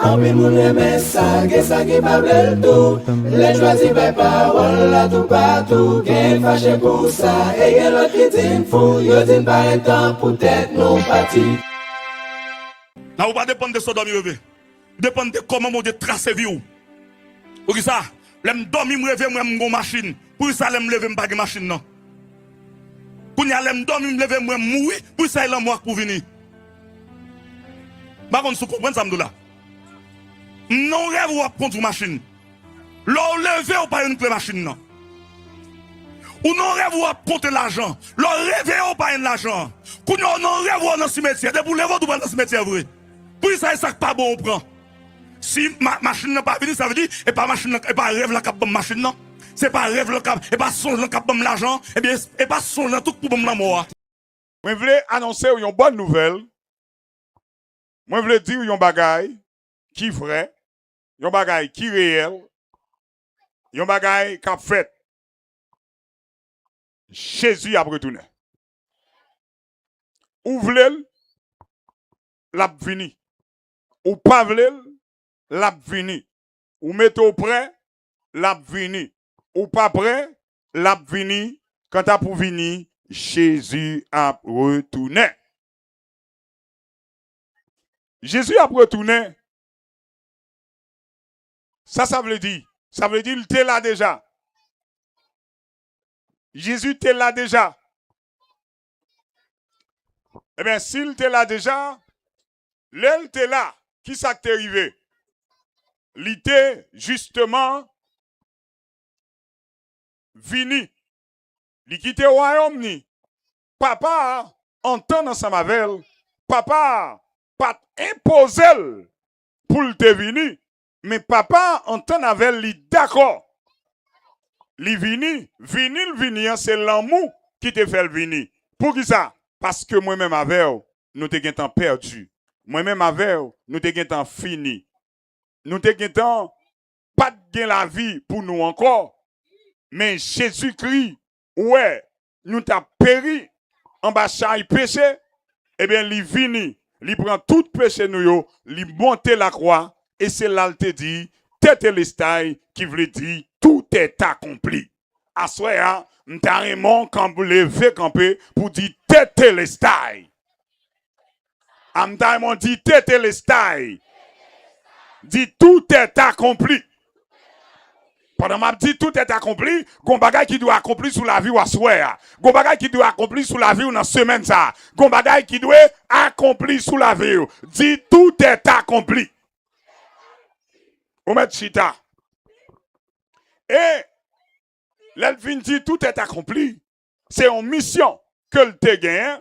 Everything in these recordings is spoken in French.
En pile moun reme sa, gen sa ki pa ble tout. Les choisi par parole là tout partout. Gen fâché pour ça, et gen l'autre qui din fou. Yo din pas un temps pour tête non parti. Là, on va dépendre de ce dormi levé. Dépendre de comment mon Dieu trace vie ou. Pour ça, l'aime dormir me lever moi mon machine. Pour ça l'aime lever pas machine non. Pour y aller me dormir me lever moi mourir, pour ça il en moi pour venir. Par contre, vous comprenez ça là. Non rêve ou prendre machine. L'on lever ou pas une clé machine non. Ou non rêve ou compter l'argent. L'on rêve ou pas une l'argent. Ou non rêve ou dans le cimetière. De pour lever ou pas dans le cimetière vrai. Pour ça ça pas bon on prend. Si machine n'a pas venu, ça veut dire et pas machine et pas rêve la cap machine non. C'est pas rêve le cap et pas songe le cap l'argent et bien et pas songe tout pour bon la mort. Moi voulais annoncer une bonne nouvelle. Moi voulais dire une bagaille qui vrai, une bagaille qui réel, une bagaille qui a fait. Jésus a retourné. Ou voulez l'a vini. Ou pas voulez l'a vini. Ou mettez au prêt l'a vini. Ou pas prêt l'a vini. Quand t'as pour venir, Jésus a retourné. Jésus a retourné. Ça veut dire. Ça veut dire qu'il était là déjà. Jésus était là déjà. Eh bien, s'il était là déjà, l'elle était là. Qui ça t'est arrivé? Il était justement vini. Il quittait le royaume ni. Papa entend ensemble avec elle. Papa pas imposé pour le te vini. Mais papa entend avec elle, d'accord. Li vini, c'est l'amour qui te fait le vini. Pour qui ça? Parce que moi-même avec vous, nous te temps perdu. Moi-même avec vous, nous te temps fini. Nous te temps pas de la vie pour nous encore. Mais Jésus-Christ, ouais, nous t'a péri en bas chaque péché. Eh bien, li vini, li prend tout péché nous yo, li monte la croix et c'est là te dit Tétélestai qui veut dire tout est accompli. À soi, m'ta Raymond quand vous levez camper pour dire Tétélestai. M'ta Raymond dit Tétélestai. Dit tout est accompli. Pendant m'a dit tout est accompli, gon bagay qui doit accomplir sous la vie ou à soi. Gon bagay qui doit accomplir sous la vie ou dans semaine ça. Gon bagay qui doit accomplir sous la vie. Dit tout est accompli. Ou met chita. Et l'elvin dit tout est accompli. C'est une mission que le te gagne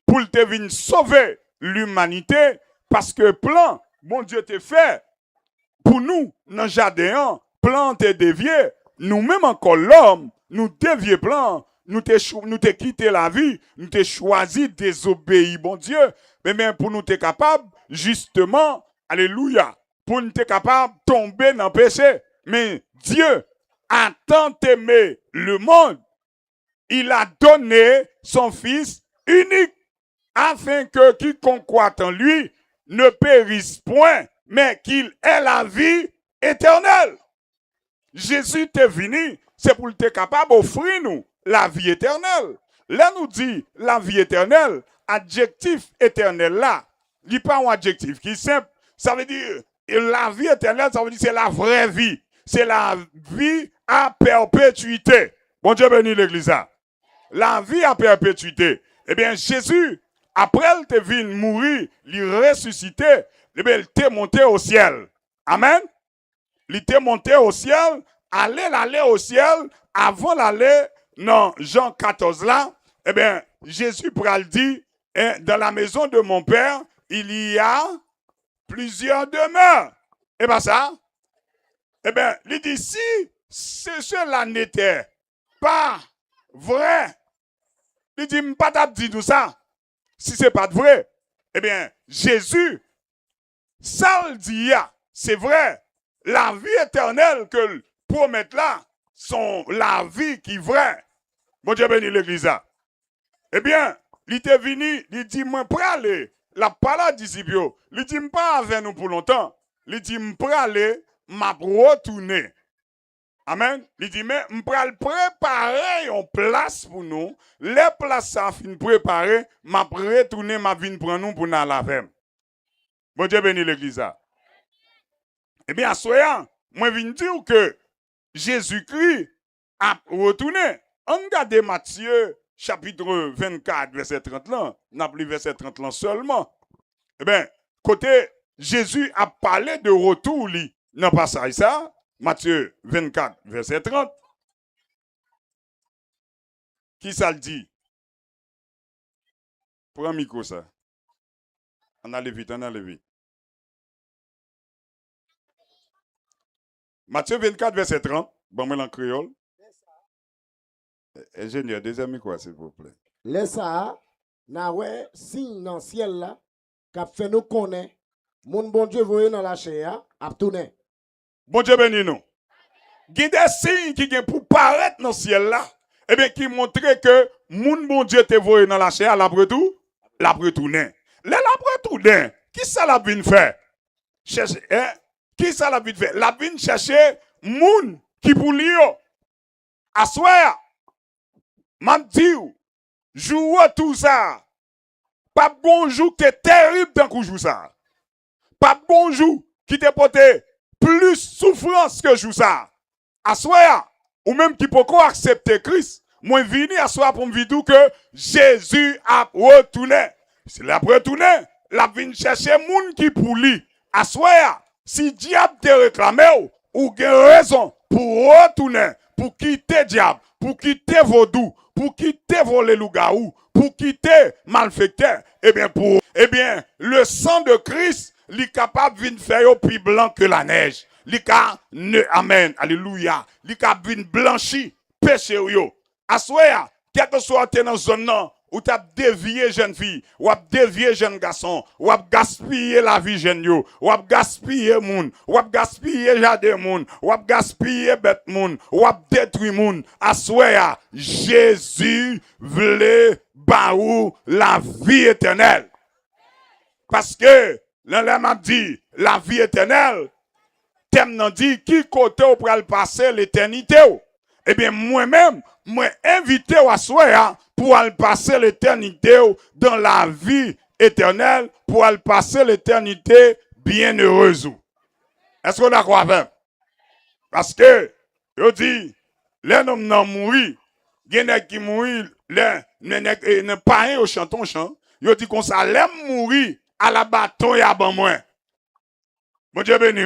pour te venir sauver l'humanité parce que plan bon Dieu te fait pour nous dans le jardin, plan te dévié, nous-mêmes encore l'homme, nous dévié plan, nous te quitté la vie, nous te choisi désobéir bon Dieu, mais même pour nous être capable justement, alléluia, pour nous être capable de tomber dans le péché. Mais Dieu a tant aimé le monde, il a donné son Fils unique, afin que quiconque croit en lui ne périsse point, mais qu'il ait la vie éternelle. Jésus est venu, c'est pour être capable d'offrir nous la vie éternelle. Là nous dit la vie éternelle, adjectif éternel là, il n'y a pas un adjectif qui est simple. Ça veut dire, la vie éternelle, ça veut dire c'est la vraie vie. C'est la vie à perpétuité. Bon Dieu bénit l'église. La vie à perpétuité. Eh bien, Jésus, après il te venu mourir, il ressuscité, eh bien, il t'est monté au ciel. Amen. Il t'est monté au ciel, aller au ciel, avant d'aller dans Jean 14 là, eh bien, Jésus pral dit, dans la maison de mon Père, il y a plusieurs demeures. Et bien ça, eh bien, il dit, si cela n'était pas vrai, il dit, pas d'abdi tout ça. Si c'est pas vrai, eh bien, Jésus, ça le dit, c'est vrai. La vie éternelle que le promet là, sont la vie qui est vraie. Bon Dieu béni l'église. Eh bien, il était venu, il dit, moi, pour aller, la parole disciple, il dit, pas avec nous pour longtemps. il dit, m'prale, m'a retourné. Amen. Il dit, mais m'pral préparer une place pour nous. Les places ça fin préparer, m'a retourné, m'a vinn prendre nous pour nous laver. Bon Dieu béni l'église. Eh bien, soyons, moi viens dire que Jésus-Christ a retourné. On regarde Matthieu chapitre 24, verset 30 là. N'a plus verset 30 là seulement. Eh bien, côté Jésus a parlé de retour, lui. Non, pas ça. Matthieu 24, verset 30. Qui ça le dit? Prends un micro, ça. On allait vite. Matthieu 24, verset 30. Bon, moi, en créole. Ingénieur, deuxième micro, s'il vous plaît. Laisse ça, na ouais, signe dans le ciel là, qu'a fait nous connaître. Mon bon Dieu voyez dans la chair, a tourné. Bon Dieu béni nous. Il y a des signes qui viennent pour paraître dans le ciel là. Eh bien, qui montrent que mon bon Dieu te voyé dans la chair, l'après tout, l'après tourné. L'après tourné, qui ça l'a bien fait? Chercher, hein? Qui ça l'a bien fait? La bien chercher moun qui pour lui. Assoir. M'a dit, joue tout ça. Pas bonjour qui est terrible dans que joue ça. Pas bonjour qui te porté plus souffrance que joue ça. Assoya, ou même qui peut accepter Christ, moi vini assoya pour me dire que Jésus a retourné. C'est la retourné, la vinn chercher moun qui pour lui. Assoya, si diable te réclame ou gen raison pour retourner, pour quitter diable, pour quitter vaudou, pour quitter voler loup-garou, pour quitter malfecteur, eh bien, le sang de Christ, il est capable de faire plus blanc que la neige. Amen, alléluia. Il est capable de blanchir péché yo. Assoya, quel que soit dans la zone non, ou t'as dévié jeune fille, ou t'as dévié jeune garçon, ou t'as gaspillé la vie jeune yo, ou t'as gaspillé moun, ou t'as gaspillé jardin moun, ou t'as gaspillé bête moun, ou t'as détruit moun. Assoya, Jésus voulait baou la vie éternelle. Parce que l'homme a dit la vie éternelle, thème n'a dit qui côté ou pral passer l'éternité. Eh bien, moi-même, moi invité à soi pour aller passer l'éternité dans la vie éternelle, pour aller passer l'éternité bienheureuse. Est-ce qu'on a quoi avec? Parce que, je dis, les hommes n'ont mouru, il y en a qui mourent, les pas au chanton chant, je dis qu'on s'allait mourir à la bâton et à ban moins. Bon Dieu béni.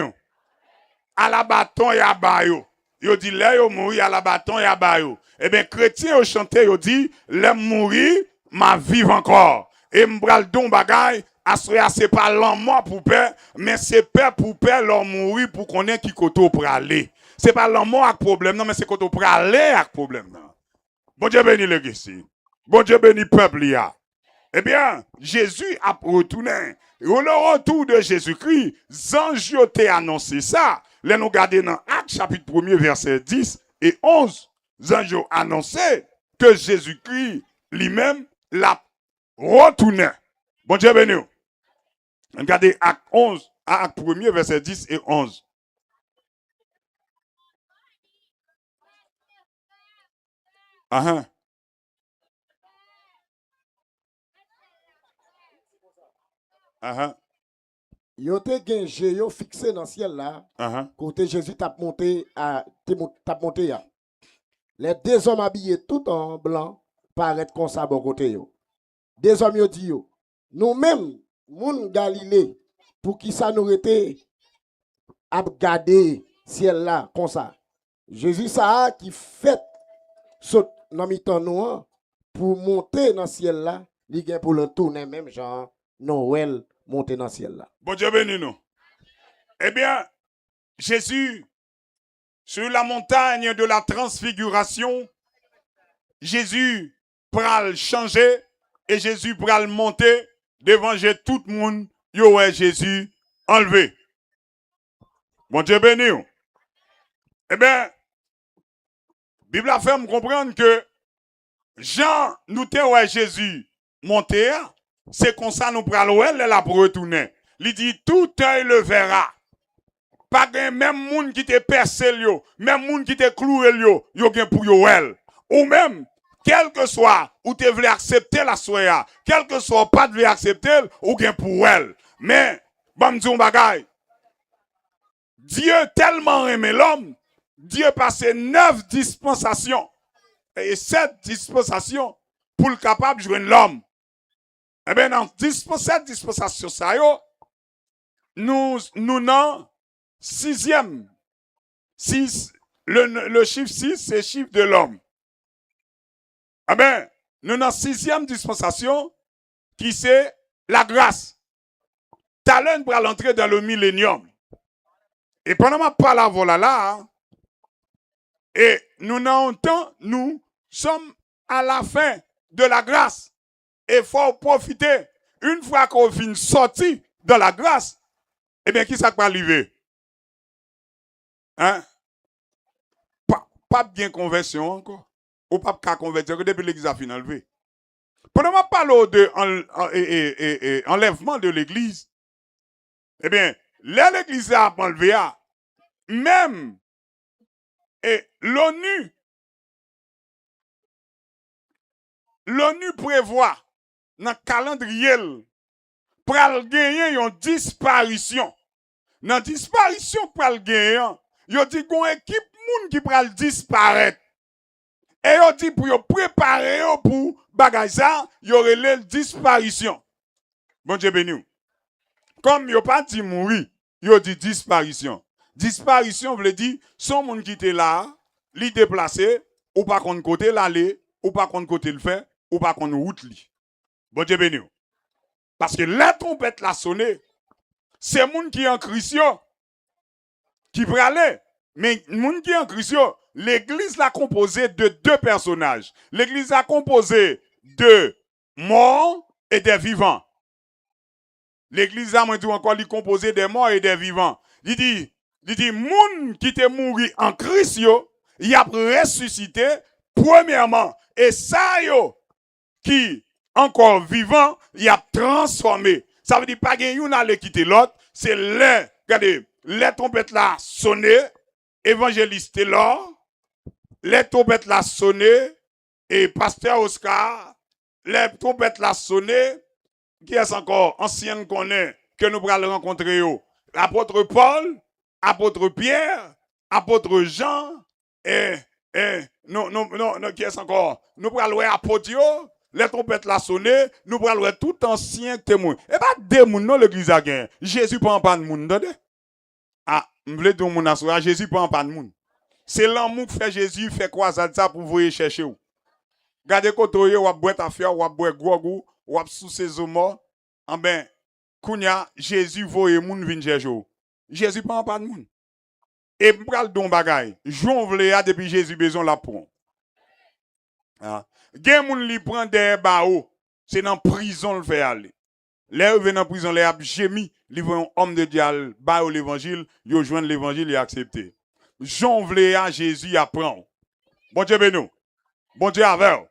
À la bâton et à bayo. Yo dit là yo mourir à la bâton et à bayo. Eh bien chrétien yo chanté yo dit les mourir ma vive encore. Et m'bral don bagay assoya c'est pas l'homme pour père mais c'est père pour père l'homme mourir pour qu'on ait qui koto pour aller. C'est pas l'homme avec problème non mais c'est koto pour aller avec problème non. Bon Dieu béni l'église. Bon Dieu béni peuple ya. Eh bien, Jésus a retourné. Et au retour de Jésus-Christ, Zange t'a annoncé ça. Là, nous regardons dans Actes chapitre 1er, verset 10 et 11. Zange a annoncé que Jésus-Christ lui-même l'a retourné. Bon Dieu béni. Regardez Acte 11, Acte 1er, verset 10 et 11. Yo te gen yo fixé dans le ciel là. Côté Jésus t'a monté ya. Les deux hommes habillés tout en blanc paraissent comme ça bon côté yo. Deux hommes yo dit yo. Nous-mêmes moun Galilée pour qui ça nous était à garder ciel là comme ça. Jésus ça qui fait saute dans mi-temps nous pour monter dans le ciel là, il gagne pour le tourner même genre Noël monter dans le ciel là. Bon Dieu béni nous. Eh bien, Jésus, sur la montagne de la transfiguration, Jésus pral changer et Jésus pral monter devant tout le monde. Yo ouais Jésus enlevé. Bon Dieu béni nous. Eh bien, Bible a fait me comprendre que Jean nous te ouais Jésus monter. C'est comme ça nous prenons elle là pour retourner. Il dit tout œil le verra. Pas gen même moun qui te percé yo, même moun qui te cloué yo gen pour yo el. Ou même quel que soit ou te vle accepter la soya, quel que soit pas de vle accepter ou gen pour elle. Mais bon m'dou bagay. Dieu tellement aimé l'homme, Dieu passé 9 dispensations et 7 dispensations pour le capable de joindre l'homme. Eh bien, dans 7 dispensations ça yo, nous non 6e. 6, le chiffre 6, c'est le chiffre de l'homme. Ah ben, nous avons 6e dispensation qui c'est la grâce. Talent pour l'entrée dans le millénium. Et pendant ma parole voilà là, et nous n'avons temps, nous sommes à la fin de la grâce. Et il faut profiter. Une fois qu'on finit sorti de la grâce, eh bien, qui ça va arriver? Hein? Pas bien conversion encore. Ou pas qu'à convertir depuis l'église a fini enlevé. Pendant ma parle de enlèvement de l'église, eh bien, l'église a enlevé, même l'ONU prévoit dans le calendrier pour gagner une disparition. Dans la disparition pour gagner, il dit qu'on équipe moun qui pral disparaître. Et il dit pour préparer pour bagay ça, il y aurait la disparition. Bon Dieu béni. Comme il pas dit mourir, il dit disparition. Disparition veut dire son monde qui était là, li déplacé, ou pas qu'on côté l'aller, ou pas qu'on côté le fait, ou pas qu'on route li. Bon Dieu béni. Parce que la trompette l'a sonné, c'est moun qui est en Christ qui peut aller. Mais moun qui est en Christ, l'église l'a composé de 2 personnages. L'église l'a composé de morts et des vivants. L'église a encore composé des morts et des vivants. Il dit, moun qui te mouru en Christ, il a ressuscité premièrement. Et ça, qui encore vivant, il a transformé. Ça veut dire pas qu'il y en a quitter l'autre. C'est regardez, les trompettes là sonné, évangéliste là, les trompettes là sonné, et pasteur Oscar, les trompettes là sonné, qui est encore ancienne qu'on est, que nous pourrons rencontrer, l'apôtre Paul, apôtre Pierre, apôtre Jean, et non, qui est encore, nous pourrons louer apôtre, les trompettes la sonné, nous pourrons louer tout ancien témoin. Et pas des moun non l'église a gagné. Jésus prend pas de moun, d'ade. Ah, m'vle dire moun assoya, Jésus prend pas de moun. C'est l'amour que fait Jésus, fait quoi ça pour vous chercher ou. Gardez kotoye ou boire ta affaire, ou boire gogou, ou sous ses hommes. En ben, kounya, Jésus voye moun vin chercher ou. Jésus prend pas de moun. Et m'pral don bagay. Joun vle a depuis Jésus besoin la pour. Ah. Gen moun li prend des bao, c'est dans prison le fait aller. Les vient dans prison, les a gémi, li voyon homme de Dieu, bao l'évangile, yo joindre l'évangile et accepter. Jean vle a Jésus apprend. Bon Dieu bénou. Bon Dieu avec.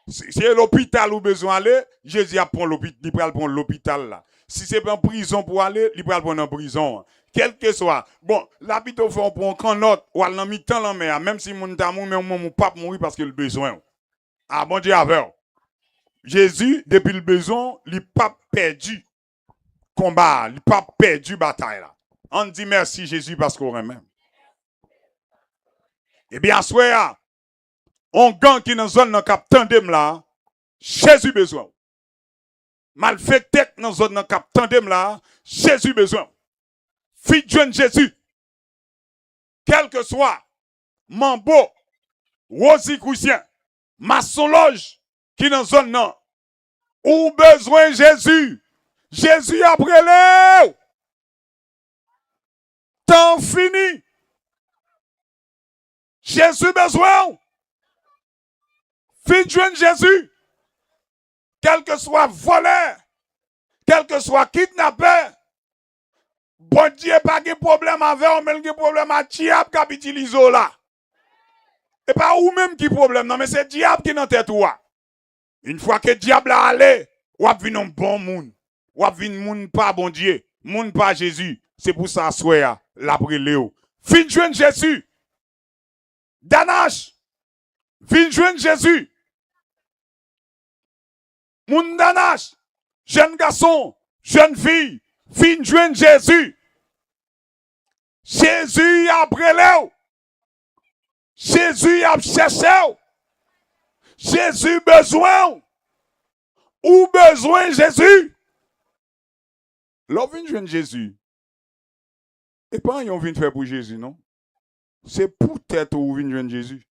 C'est l'hôpital où besoin aller, Jésus apprend l'hôpital, il pral prendre l'hôpital là. Si c'est pas en prison pour aller, il pral prendre en prison. Quel que soit. Bon, l'habitude fait on prend qu'en note, ou al nan mi temps la mer, même si moun ta mou, mais mon pape mourir parce que le besoin. Ah, bon Dieu, avec. Jésus, depuis le besoin, il n'a pas perdu combat, il n'a pas perdu bataille. Là. On dit merci Jésus parce qu'on aime. Eh bien, soit, on gagne qui dans la zone cap tandem là, Jésus besoin. Mal fait tête dans la zone cap tandem là, Jésus besoin. Fille de Jésus, quel que soit, Mambo, Rosi Christian, Maçon Loge, qui dans zone non, ou besoin Jésus. Jésus après l'eau. Temps fini. Jésus besoin. Fille de Jésus. Quel que soit voleur, quel que soit kidnappeur, bon Dieu pas de problème avec ou même de problème à diable qui utilise là. Et pas ou même qui problème, non, mais c'est diable qui dans tête ou. Une fois que diable a allé, ou a vu un bon monde. Ou a vu un monde pas bon Dieu, monde pas Jésus. C'est pour ça, soya, la préléo. Vin joindre Jésus. Danache. Vin joindre Jésus. Moun Danache. Jeune garçon, jeune fille, vin joindre Jésus. Jésus a préléo. Jésus a cherché. Jésus besoin. Ou besoin Jésus. L'on vient joindre Jésus. Et pas on vient faire pour Jésus, non? C'est pour tête ou vient joindre Jésus.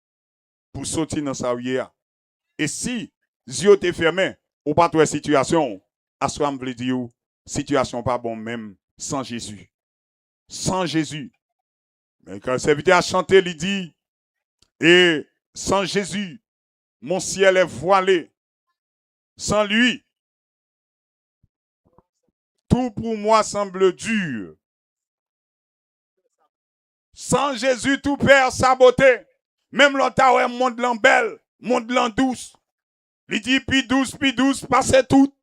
Pour sortir dans sa vie. Et si yeux te fermé, ou pas toute situation, à ce qu'on veut dire, situation pas bon même sans Jésus. Sans Jésus. Mais quand le serviteur a chanté, il dit, et sans Jésus, mon ciel est voilé. Sans lui, tout pour moi semble dur. Sans Jésus, tout perd sa beauté. Même l'autre, ouais, monde l'en belle, monde l'en douce. Il dit, puis douce, passez tout.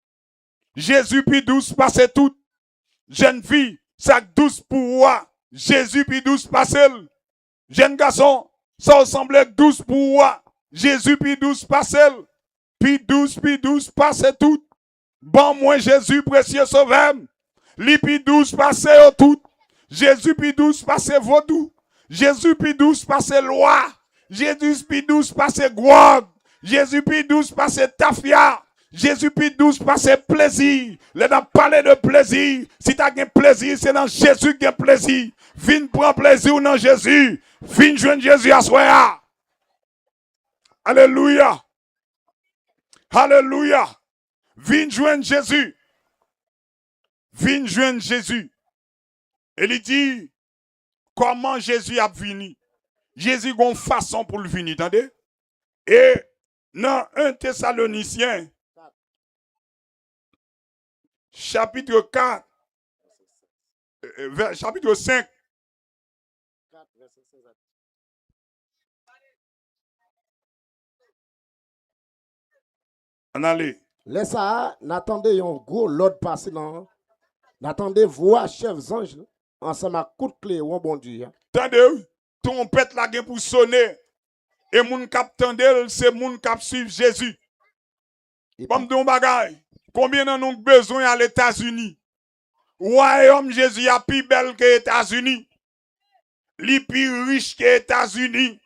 Jésus, puis douce, passez tout. Jeune fille, ça douce pour moi. Jésus, puis douce, passez. Jeune garçon, ça ressemble douce pour moi. Jésus, puis douce, passez. Puis douce, passez tout. Bon, moi, Jésus, précieux sauveur. Li, puis douce, passez au tout. Jésus, puis douce, passez vaudou. Jésus, puis douce, passez loi. Jésus, puis douce, passez gloire. Jésus, puis douce, passez tafia. Jésus, puis douce, passez plaisir. Là, on parle de plaisir. Si tu as un plaisir, c'est dans Jésus qui a plaisir. Viens prendre plaisir dans Jésus. Viens joindre Jésus à soi. Alléluia. Alléluia. Viens joindre Jésus. Viens joindre Jésus. Et il dit, comment Jésus a venu? Jésus a une façon pour le venir, attendez? Et dans 1 Thessaloniciens, chapitre 4, chapitre 5, on allait. Laisse ça, n'attendez un gros l'autre passer dans. N'attendez voir chef ange ensemble à coup de clé ou un bon Dieu. Attendez, trompette la gueule pour sonner. Et moun kap tendel, c'est moun kap suivre Jésus. Comme don bagay, combien d'en ont besoin à l'États-Unis? Royaume Jésus a plus belle que les États-Unis. Li plus riche que les États-Unis.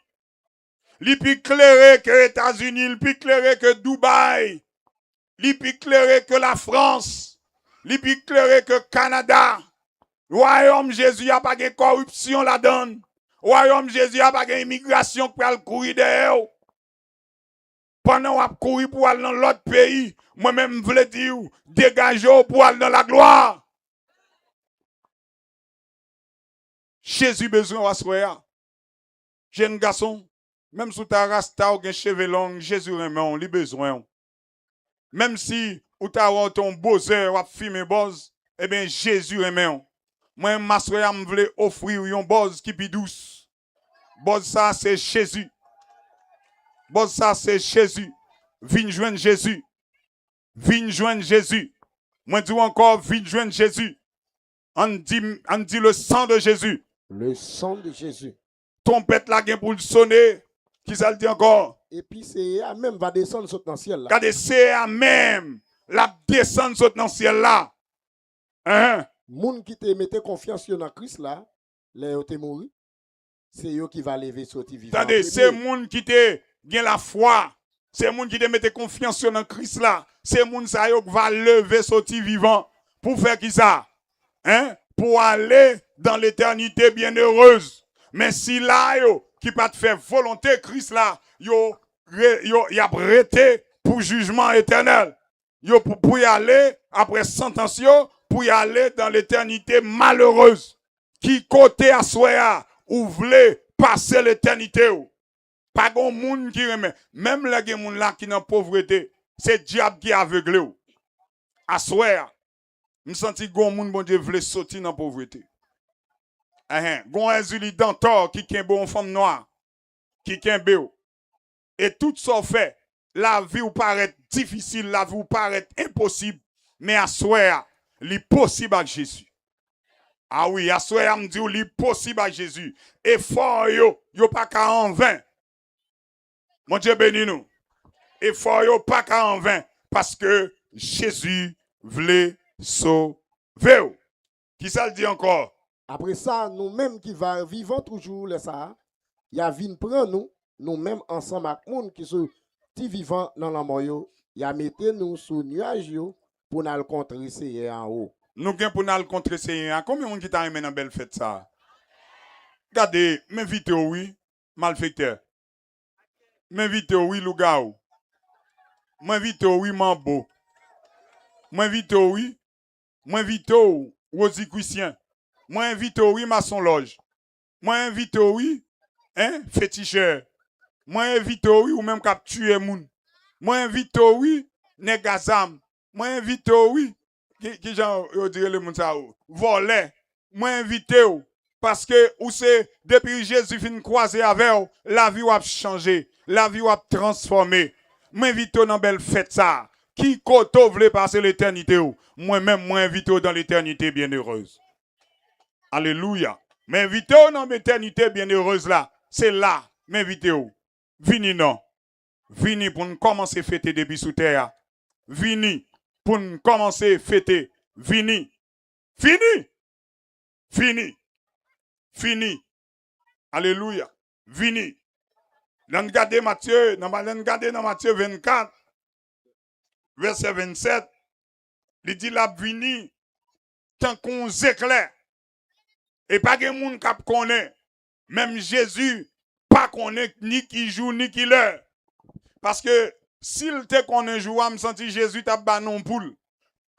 Li plus clairé que les États-Unis. Li plus clairé que Dubaï. Li plus clairé que la France. Li plus clairé que Canada. Royaume Jésus a pas de corruption là-dedans. Royaume Jésus a pas de immigration pour aller courir derrière. Pendant qu'on courir pour aller dans l'autre pays, moi-même je veux dire, dégagez pour aller dans la gloire. Jésus besoin de soi. Jeune garçon, même si tu as rasta ou un cheveux long, Jésus remet, il besoin. Même si tu as ton beau-zeur ou filmé boz, eh bien Jésus remet. Moi, ma soeur, je voulais offrir un boz qui est douce. Boz ça, c'est Jésus. Boz ça, c'est Jésus. Viens joindre Jésus. Viens joindre Jésus. Moi, dis encore, viens joindre Jésus. On dit le sang de Jésus. Le sang de Jésus. Trompette la gain pour le sonner. Qui ça le dit encore? Et puis c'est à même va descendre sur le ciel là. Regardez, c'est à même la descendre sur le ciel là. Hein? Moun qui te mette confiance dans Christ là, là où te mouru, c'est eux qui va lever sortir vivant. Attendez, c'est moun qui te gagne la foi. C'est moun qui te mette confiance dans Christ là. C'est moun ça qui va lever sortir vivant. Pour faire qui ça? Hein? Pour aller dans l'éternité bienheureuse. Mais si là yo qui pas te faire volonté Christ là, yo y a prêté pour jugement éternel. Yo pour y aller après sentence yo, pour y aller dans l'éternité malheureuse. Qui côté à soi ou voulez passer l'éternité ou. Pas grand monde qui remet. Même les gens là qui dans pauvreté, c'est diable qui aveugle ou. À soi, me senti grand monde bon Dieu voulait sortir dans pauvreté. Gon Ezuli Dantor qui est bon femme noire, qui est beau. Et tout ça fait, la vie vous paraît difficile, la vie vous paraît impossible, mais à soi, il est possible avec Jésus. Ah oui, à ce moment me dit li possible à Jésus. Effort yo pas qu'à en vain. Mon Dieu bénis nous. Effort yo pas qu'à en vain parce que Jésus voulait sauver. Qui ça le dit encore? Après ça, nous-mêmes qui vivons toujours le ça, il y a vin prendre nous-mêmes ensemble avec les gens qui sont vivants dans la mort, il y a mettez nous sous nuage pour nous contrer c'est en haut. Nous gain pour nous contrer c'est combien on qui t'a aimé dans belle fête ça? Regardez, m'invite oui, malfecteur. M'invite oui, Lougao. M'invite oui, Mambo. M'invite oui. M'invite Rosie Christian. M'invite oui, Maçon Loge. M'invite oui, féticheur. M'invite oui, ou même cap tuer moun. M'invite oui, Negazam. M'invite oui, qui genre, yo dire le moun sa ou. Voler. M'invite ou. Parce que, ou c'est, depuis Jésus fin croisé avec vous, la vie a changé, la vie a transformé. M'invite dans belle fête ça. Qui koto vle passer l'éternité ou? Moi-même, m'invite dans l'éternité bienheureuse. Alléluia. M'invite dans l'éternité bienheureuse là. C'est là, m'invite ou. Vini non. Vini pour nous commencer à fêter depuis sous terre. Vini pour nous commencer à fêter. Vini. Fini. Fini. Fini. Alléluia. Vini. L'on regarde Matthieu, dans Matthieu 24, verset 27, il dit la vini tant qu'on éclaire. Et pas de monde qui connaît. Même Jésus, pas connaît ni qui joue ni qui l'heure. Parce que s'il te connaît jour, me senti Jésus t'a ba non poule.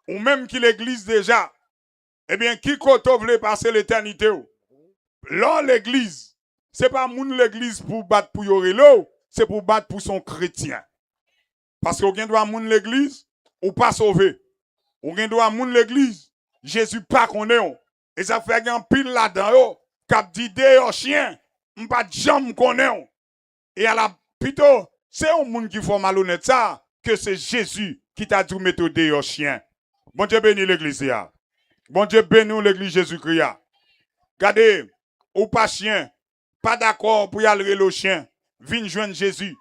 Ou même qui l'église déjà. Eh bien, qui koto vle passer l'éternité ou? Là, l'église, c'est pas moun l'église pour battre pour yorelo, c'est pour battre pour son chrétien. Parce que ou doit moun l'église, ou pas sauvé. Ou doit moun l'église, Jésus pas connaît. Et ça fait un pile là-dedans, k'ap dit de chien, m'pas jam connaît. Et à la plutôt, c'est un moun qui fait malhonnête ça, que c'est Jésus qui t'a dit mettre de chien. Bon Dieu béni l'église ya. Bon Dieu béni l'église Jésus-Christ ya. Regardez, ou pas chien, pas d'accord pour y aller le chien, viens joindre Jésus.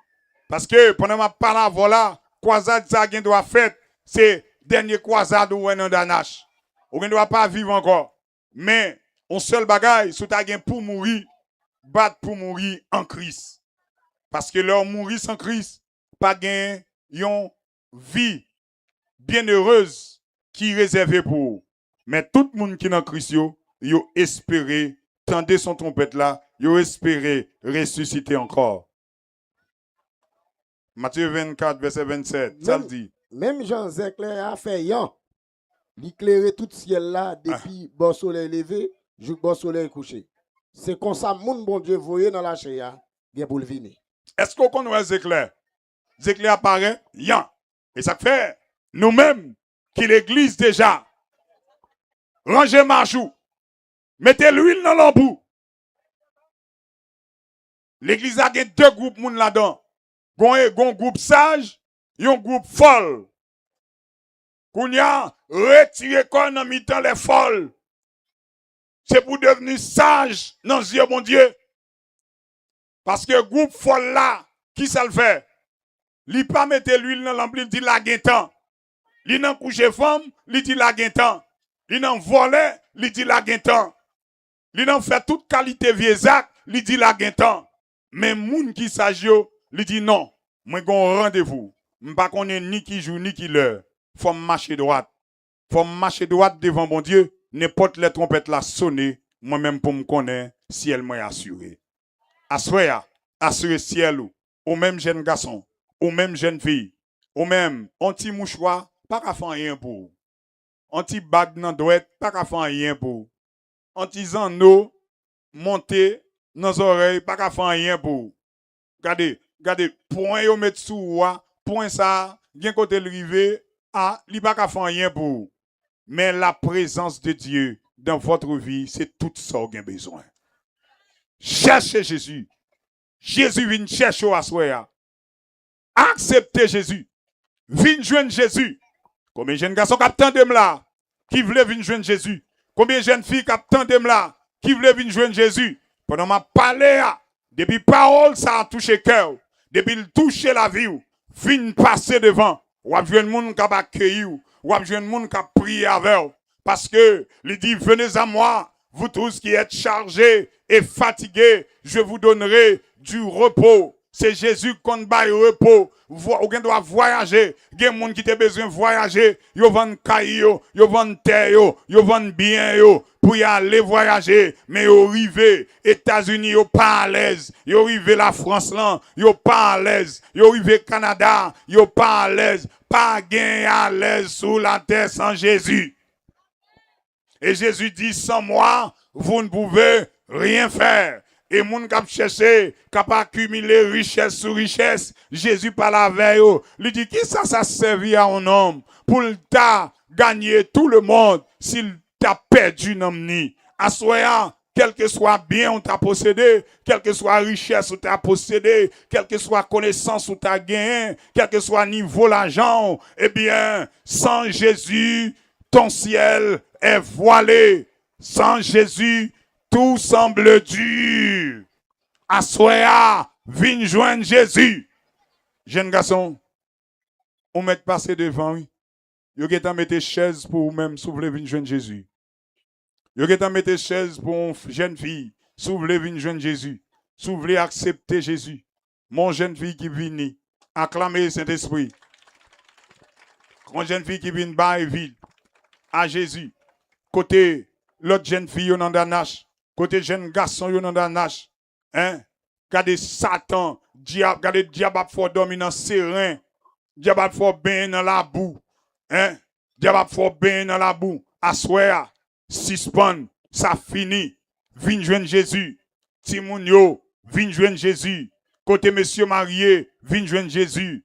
Parce que pendant ma parole, voilà, croisade ça qui doit faire, c'est dernier croisade ou un danache. On ne doit pas vivre encore. Mais, on seul bagaille, sous ta gain pour mourir, battre pour mourir en Christ. Parce que leur mourir sans Christ, pas gain, yon vie bienheureuse qui est réservée pour eux. Mais tout le monde qui est en Christ, yo espéré, tendez son trompette là, yo espéré ressusciter encore. Matthieu 24, verset 27, ça le dit. Même Jean Zéclair a fait yon. L'éclairer tout ciel là depuis bon soleil levé, jusqu'au bon soleil couché. C'est comme ça, mon bon Dieu, voyez dans la chair, bien pour le venir. Est-ce qu'on connaît Zéclair? Zéclair apparaît, yan. Et ça fait, nous-mêmes, qui l'église déjà, rangez marchou, mettez l'huile dans l'embout. L'église a deux groupes moun là-dedans. Gon groupe sage, yon groupe folle. Kounya, retirez quoi dans mi-temps les folles. C'est pour devenir sage dans les yeux, mon Dieu. Parce que groupe folle là, qui ça le fait? Li pas mette l'huile dans l'embout, il dit la guetan. Li nan couche femme, li dit la guetan. Li nan volé, li dit la guetan. Li nan fait toute qualité vieux acte, li dit la guetan. Mais moun qui sage yo, li dit non. Moi gon rendez-vous. M'pa connait ni qui joue ni qui l'heure. Faut marcher droite. Faut marcher droite devant mon Dieu. N'importe les trompettes la sonner, moi-même pour me connaître, ciel m'a assuré. Assuré ciel ou même jeune garçon, ou même jeune fille, ou même anti mouchoir, pas qu'à faire rien pour. Anti bague nan douette, pas qu'à faire rien pour. Anti zano monter dans oreilles, pas qu'à faire rien pour. Regardez, point yo met sous point ça, bien côté le rivé, li pas qu'à faire rien pour. Mais la présence de Dieu dans votre vie, c'est tout ça qu'on a besoin. Cherchez Jésus. Jésus vient chercher à soi. Acceptez Jésus. Viens joindre Jésus. Comme un jeune garçon qui attend de là, qui voulait venir joindre Jésus. Combien de jeunes filles qui attendent là, qui veulent venir joindre Jésus? Pendant ma parler, depuis parole, ça a touché cœur. Depuis le toucher la vie, fin passer devant. Ou a joué monde qui a accueilli, ou a joué monde qui a prié avec. Parce que, il dit, venez à moi, vous tous qui êtes chargés et fatigués, je vous donnerai du repos. C'est Jésus qu'on baille repos. Vous doit voyager. Il y a des gens qui ont besoin de voyager. Ils vendent cailloux, ils vendent terre, ils vendent bien pour y aller voyager. Mais ils arrivent États-Unis, ils pas à l'aise. Ils arrivent la France là, ils pas à l'aise. Ils arrivent Canada, ils pas à l'aise. Pas gain à l'aise sous la terre sans Jésus. Et Jésus dit, sans moi, vous ne pouvez rien faire. Et moun k'ap cherché, k'ap accumulé richesse sur richesse, Jésus parle avec eux. Il dit, qui ça servi à un homme pour t'a gagner tout le monde s'il t'a perdu un homme ni. Assoyant, quel que soit bien on t'a possédé, quelle que soit richesse on t'a possédé, quelle que soit connaissance on t'a gagné, quel que soit niveau l'argent, eh bien, sans Jésus, ton ciel est voilé. Sans Jésus, tout semble dur. Assoya, viens joindre Jésus. Jeune garçon, on met passer devant, oui. Vous avez mis chaise pour vous-même, si vous voulez venir joindre Jésus. Vous avez mis chaise pour une jeune fille, si vous voulez venir joindre Jésus. Si vous voulez accepter Jésus. Mon jeune fille qui vient, acclamer Saint-Esprit. Mon jeune fille qui vient bas et vide, à Jésus. Côté l'autre jeune fille, on en a nache. Côté jeune garçon, yon nan nache. Hein? Gade Satan, gade diable faut dormir dans serein. Diable faut bien dans la boue. Hein? Diable faut bien dans la boue. Assoya, suspend, ça fini. Vin joindre Jésus. Timoun yo, vin joindre Jésus. Côté monsieur marié, vin joindre Jésus.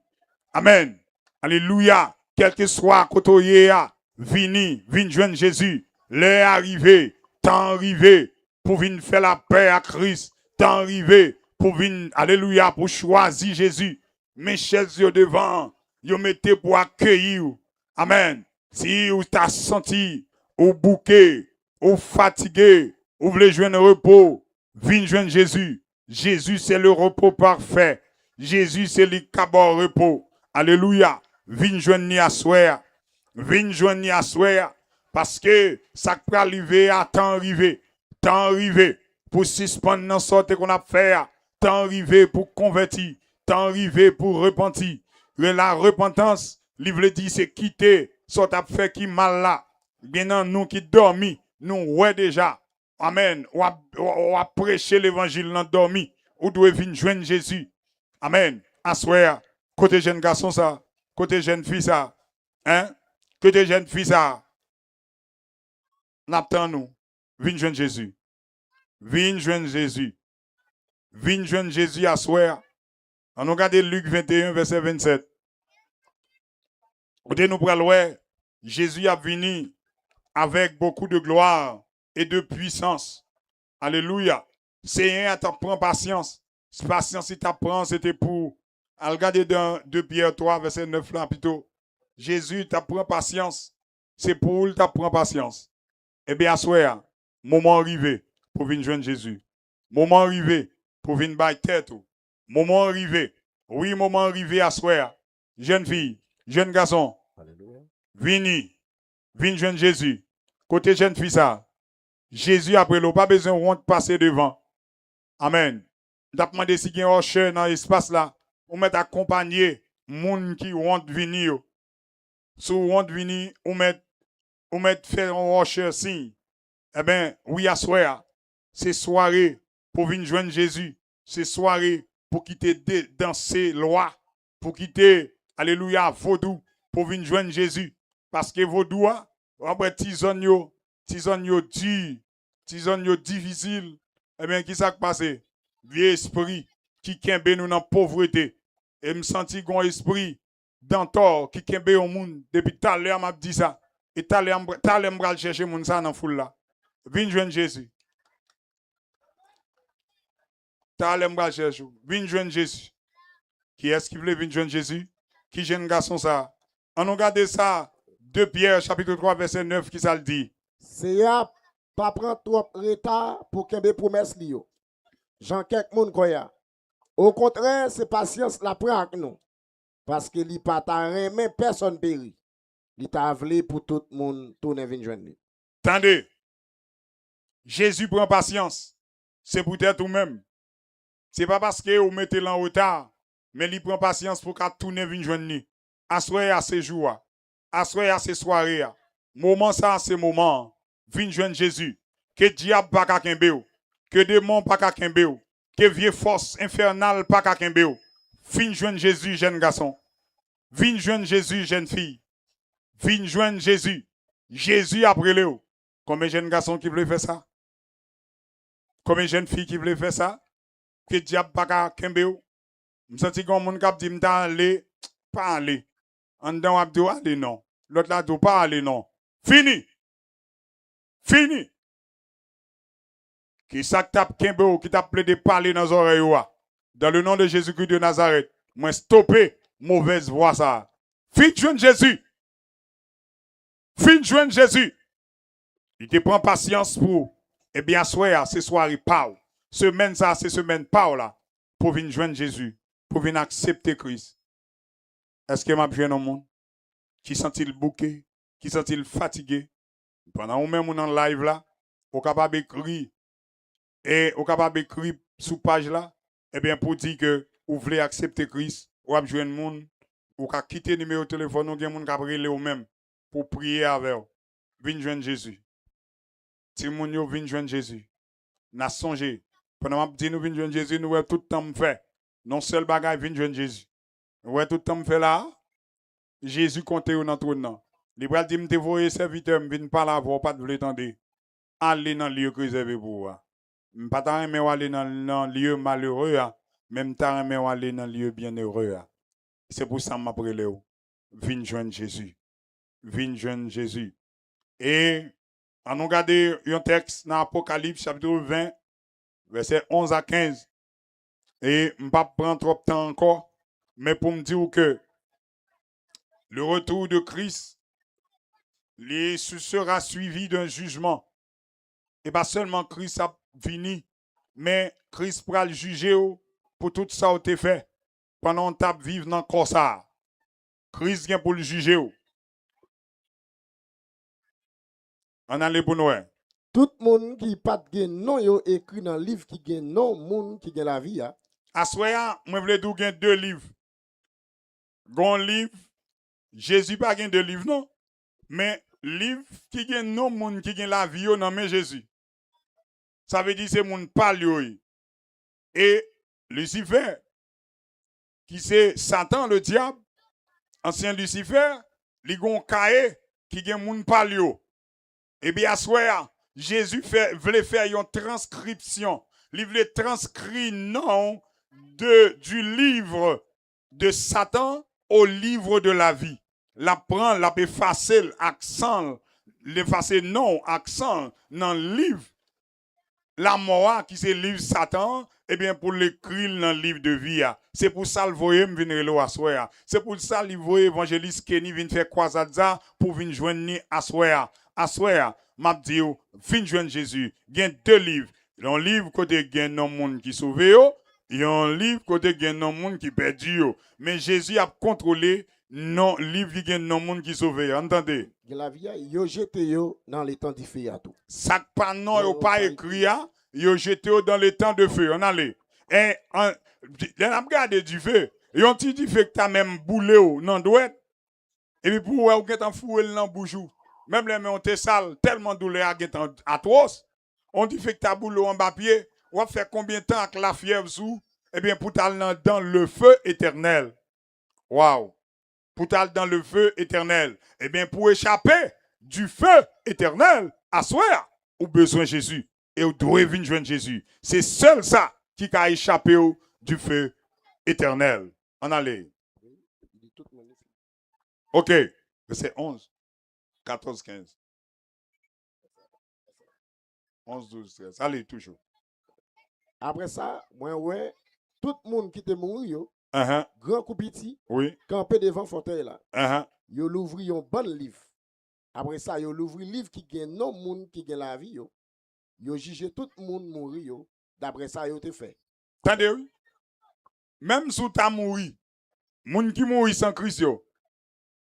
Amen. Alléluia. Quel que soit côté vini, vin joindre Jésus. L'heure arrivé, temps arrivé. Pour venir faire la paix à Christ, t'en arrivé pour venir, alléluia, pour choisir Jésus. Mes chaises devant, vous mettez pour accueillir. Amen. Si vous t'as senti, ou bouqué, ou fatigué, ou voulez joindre un repos, venez joindre Jésus. Jésus, c'est le repos parfait. Jésus, c'est le cabot repos. Alléluia. Venez joindre ni à soir. Venez joindre ni à soir. Parce que ça peut arriver à temps arrivé. Temps arrivé pour suspendre dans sorte qu'on a fait. Temps arrivé pour convertir. Temps arrivé pour repentir. La repentance, l'Ivre dit, c'est quitter ce qu'on a fait qui mal là. Bien nous qui dormi, nous ouais déjà. Amen. On a prêché l'évangile dans dormi. Ou doit venir joindre Jésus. Amen. Assoir. Côté jeune garçon ça. Côté jeune fille ça. Hein? Côté jeune fille ça. N'attend nous. Viens joindre Jésus. Viens joindre Jésus. Viens joindre Jésus à soir. On regarde Luc 21, verset 27. Nous prenons Jésus a venu avec beaucoup de gloire et de puissance. Alléluia. Seigneur, t'apprends patience. Patience, il t'apprend, c'était pour. Regardez dans 2 Pierre 3, verset 9 là, plutôt. Jésus t'apprend patience. C'est pour t'apprend patience. Eh bien, à soir, moment arrivé pour venir joindre Jésus. Moment arrivé pour venir bailler tête. Moment arrivé. Oui, moment arrivé à soir. Jeune fille, jeune garçon. Vini. Vini joindre Jésus. Côté jeune fille ça. Jésus après l'eau, pas besoin de passer devant. Amen. T'as demandé si il y a un rocher dans l'espace là. On met accompagner moun qui want venir. Si vous want venir, on met faire un rocher signe. Eh bien, oui, à soir. C'est soirée pour venir joindre Jésus. C'est soirée pour quitter danser loi. Pour quitter, alléluia, vaudou. Pour venir joindre Jésus. Parce que vaudou, après tison yo dur, tison yo difficile. Eh bien, qui ça qui passe? Vieux esprit qui kembe nous dans pauvreté. Et me senti gon esprit dans tort qui kembe au monde depuis tout à l'heure m'a dit ça. Et tout à l'heure m'bral chercher moun ça dans foule là. Viens joindre Jésus. Tout à l'heure m'bral chercher. Viens joindre Jésus. Qui est-ce qui voulait venir joindre Jésus? Qui jeune garçon ça? On regarde ça 2 Pierre chapitre 3 verset 9 qui ça le dit. Seigneur pas prendre trop retard pour qu'un promesse li yo. Jean quelques moun koya. Au contraire, c'est patience la prend avec nous. Parce que li pas ta remet personne péri. Li t'a voulu pour tout le monde tourner vinn joindre. Attendez. Jésus prend patience. C'est pour être ou même. C'est pas parce que vous mettez en retard, mais il prend patience pour qu'à tourner vinn joindre. Assoyer à ces jours, assoyer à ces soirées. Moment ça, c'est moment. Vinn joindre Jésus. Que diable pas ka kembe, que démon pas ka kembe, que vieille force infernale pas ka kembe. Vinn joindre Jésus, jeune garçon. Vinn joindre Jésus, jeune fille. Vinn joindre Jésus. Jésus après Léo. Combien de jeunes garçons qui veulent faire ça? Combien de jeunes filles qui veulent faire ça? Que diable pas ka kembe ou? M'senti qu'on moun kap di m'ta aller, pas aller. En dedans on dit aller non. L'autre là dit pas aller non. Fini. Fini. Qui ça tape kembe ou qui t'a plaidé parler dans les oreilles ou? Dans le nom de Jésus-Christ de Nazareth, moi stopper mauvaise voix ça. Fin joindre Jésus. Fin joindre Jésus. Il te prend patience pour, eh bien, soir, c'est soirée Paul. Semaine ça, c'est semaine Paul là. Pour venir joindre Jésus. Pour venir accepter Christ. Est-ce que m'a bien au monde? Qui sent-il bouqué? Qui sent-il fatigué? Pendant ou même on en live là, au capable d'écrire. Et au capable d'écrire sous page là, eh bien, pour dire que vous voulez accepter Christ, ou avez joindre monde, ou qu'à quitter le numéro de téléphone, ou bien moun ka brûler ou même pour prier avec vous. Venez joindre Jésus. Si moun yo vin joindre Jésus, n'a songé. Pendant que nous vin joindre Jésus, nous avons tout le temps fait. Non seul bagage vin joindre Jésus. Nous avons tout le temps fait là. Jésus compte dans notre nom. Les bras dit me dévoyer serviteur, me vin pas là pour pas de vous tendre. Allez dans le lieu réservé pour vous. Pas ta remet aller dans le lieu malheureux, même ta remet aller dans le lieu bienheureux. C'est pour ça que m'a prélé. Vin joindre Jésus. Vin joindre Jésus. Et on nous regarde un texte dans Apocalypse chapitre 20, verset 11 à 15. Et je ne vais pas prendre trop de temps encore, mais pour me dire que le retour de Christ sera suivi d'un jugement. Et pas seulement Christ a fini, mais Christ pourra le juger pour tout ça que tu fait pendant que tu vivre dans le corps ça. Christ vient pour le juger. On a les pour nous. Tout le monde qui pas de nom yo écrit dans le livre qui gagne non monde qui gagne la vie. À soya, moi voulais dire qu'il y a deux livres. Gon livre, Jésus pas gagne deux livres non, mais livre qui gagne non monde qui gagne la vie non mais Jésus. Ça veut dire c'est monde parle yo. Et Lucifer qui c'est Satan le diable, ancien Lucifer, li gon cahier qui gagne monde parle yo. Eh bien, à soir, Jésus voulait faire une transcription. Il voulait transcrire non du livre de Satan au livre de la vie. La prendre, la effacer l'accent, l'effacer non, accent dans le livre. La mort qui c'est le livre Satan, eh bien, pour l'écrire dans le livre de vie. C'est pour ça que le voyez me venir là à soir. C'est pour ça que le voyez évangéliste Kenny vient faire croisade pour venir joindre à soir. Assoya, m'a dit, fin joindre Jésus. Il y a deux livres. Il y a un livre côté gain non monde qui sauve yo, il y a un livre côté gain non monde qui perdu yo. Mais Jésus a contrôlé non livre qui gain non monde qui sauve. Entendez? La vie yo jeté yo dans les temps de feu à tout. Ça pas non yo pas écrit yo jeté yo dans les temps de feu. On allait. Et on a regardé du feu. Et on dit du feu que t'as même boulé non douette. Et puis pour ou get en foué dans bouchou. Même les mains ont été sales, tellement douleur à atroce. On dit que ta boule en papier, on va faire combien de temps avec la fièvre sous? Eh bien, pour t'aller dans le feu éternel. Waouh! Pour t'aller dans le feu éternel. Eh bien, pour échapper du feu éternel, à soir, ou besoin de Jésus. Et vous devez venir joindre Jésus. C'est seul ça qui a échappé du feu éternel. On allait. Ok, verset 11. 14, 15. 11, 12, 13. Allez, toujours. Après ça, moi, ouais, tout le monde qui te mourir, grand coup petit, oui, campé devant fauteuil là. Yo l'ouvri un bon livre. Après ça, yo l'ouvri livre qui gagne non monde qui gagne la vie. Yo jugé tout le monde mourir yo. D'après ça, yo te fait. Attendez, oui. Même si tu as mouru, moun qui mouri sans Christ, yo,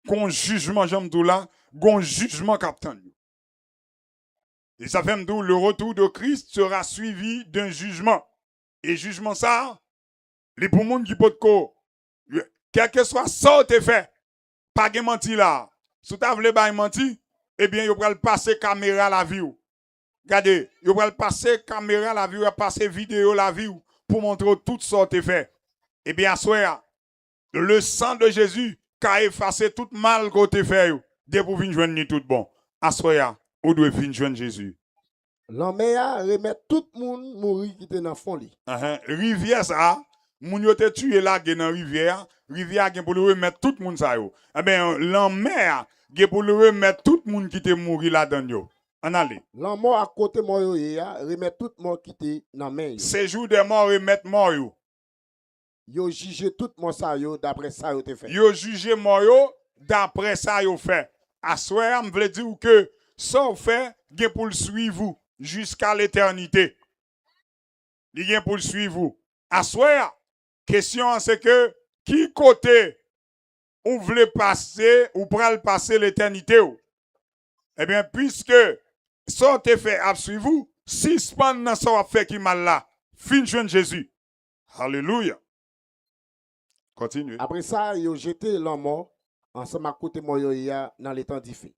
qu'on jugement, j'aime tout là, qu'on jugement captain. Et ça fait m'dou, le retour de Christ sera suivi d'un jugement. Et jugement ça, les pour moun qui peut ko, quel que soit ça tu fait, pas de menti là. Si tu as voulu menti, eh bien, il va passer caméra la vie. Regardez, il va passer caméra la vie, il va passer vidéo la vie pour montrer tout ça tu fait. Eh bien, à soi, le sang de Jésus qui a effacé tout mal que tu fait, dès pour venir joindre tout bon. À soi, ou doit venir joindre Jésus. L'homme a remet tout le monde mourir qui était dans le fond. Rivière ça, moun yo te tué là dans rivière, rivière gen pour le remettre tout le monde ça yo. Eh bien, l'homme gen pour le remettre tout le monde qui te mouri là-dedans yo. En allez. L'homme à côté moi yo remet tout le monde qui était dans main yo. Séjour des morts remettre mort yo. Yo jugé tout le monde ça yo d'après ça yo te fait. Yo jugé mort yo d'après ça yo fait. À soir, me veut dire que ça fait gen pour le suivre jusqu'à l'éternité. Il gen pour le suivre. À soir, question c'est que qui côté ou voulez passer ou pral passer l'éternité ou? Eh bien, puisque ça te fait à suivre, si pendant ça va faire qui mal là, fin jeune Jésus. Alléluia. Continue. Après ça, yo jeté l'homme mort ensemble à côté moi yo dans les temps d'Ifé.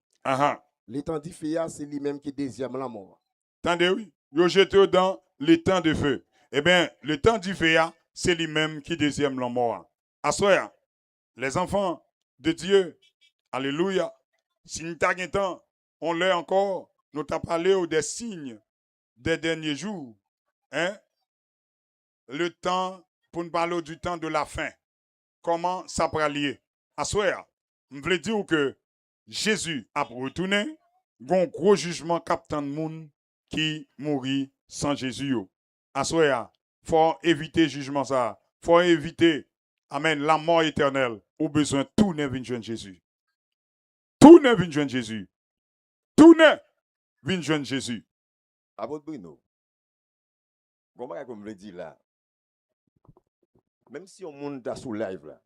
Les temps d'Ifé c'est lui-même qui deuxième l'homme mort. Attendez, oui. Yo jeté dans les temps de feu. Eh bien, le temps d'Ifé c'est lui-même qui deuxième l'homme mort. Assoya, les enfants de Dieu, alléluia. Si nous avons temps, on l'a encore, nous t'as parlé des signes des derniers jours. Hein? Le temps, pour nous parler du temps de la fin. Comment ça peut lier? Assoya, je veux dire que Jésus a retourné, un gros jugement captant de monde qui mourit sans Jésus. Assoya, faut éviter jugement ça. Faut éviter, amen, la mort éternelle. Au besoin, tout n'est venu joindre Jésus. Tout n'est venu joindre Jésus. Tout n'est venu joindre Jésus. Apôtre Bruno, comment comme je dis là, même si on monte sous live là,